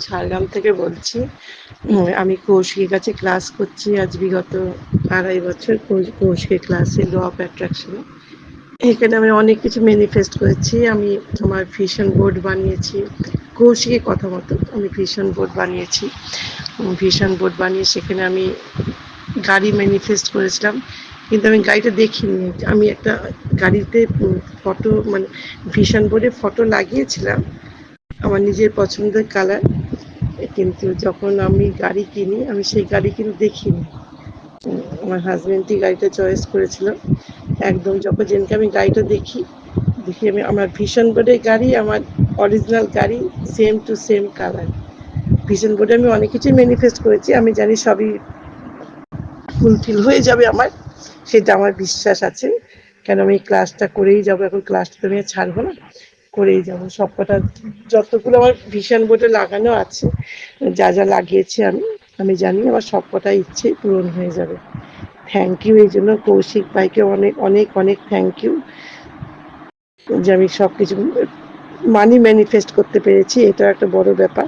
ঝাড়গ্রাম থেকে বলছি। আমি কৌশিকের কাছে ক্লাস করছি আজ বিগত 2.5 বছর। কৌশিকের ক্লাসে ল অফ অ্যাট্রাকশনে। এখানে আমি অনেক কিছু ম্যানিফেস্ট করেছি। আমি আমার ভিশন বোর্ড বানিয়েছি। কৌশিকের কথা মতো আমি ভিশন বোর্ড বানিয়েছি। ভিশন বোর্ড বানিয়ে সেখানে আমি গাড়ি ম্যানিফেস্ট করেছিলাম, কিন্তু আমি গাড়িটা দেখিনি। আমি একটা গাড়িতে ফটো মানে ভিশন বোর্ডে ফটো লাগিয়েছিলাম আমার নিজের পছন্দের কালার, কিন্তু যখন আমি গাড়ি কিনি আমি সেই গাড়ি কিন্তু দেখিনি। আমার হাজবেন্ডই গাড়িটা চয়েস করেছিল। একদম যখন যেদিনকে আমি গাড়িটা দেখি আমি আমার ভিশন বোর্ডের গাড়ি আমার অরিজিনাল গাড়ি same to same colour. Vision বোর্ডে আমি অনেক কিছু ম্যানিফেস্ট করেছি, আমি জানি সবই ফুলফিল হয়ে যাবে আমার, সেটা আমার বিশ্বাস আছে। কেন আমি ক্লাসটা করেই যাবো, এখন ক্লাসটা তো আমি ছাড়বো না, করেই যাবো। সবকটা যতগুলো আমার ভিশন বোর্ডে লাগানো আছে, যা যা লাগিয়েছি আমি জানি আমার সবকটা ইচ্ছে পূরণ হয়ে যাবে। থ্যাংক ইউ এই জন্য কৌশিক ভাইকে অনেক অনেক অনেক থ্যাংক ইউ যে আমি সব কিছু মানি ম্যানিফেস্ট করতে পেরেছি, এটা একটা বড় ব্যাপার।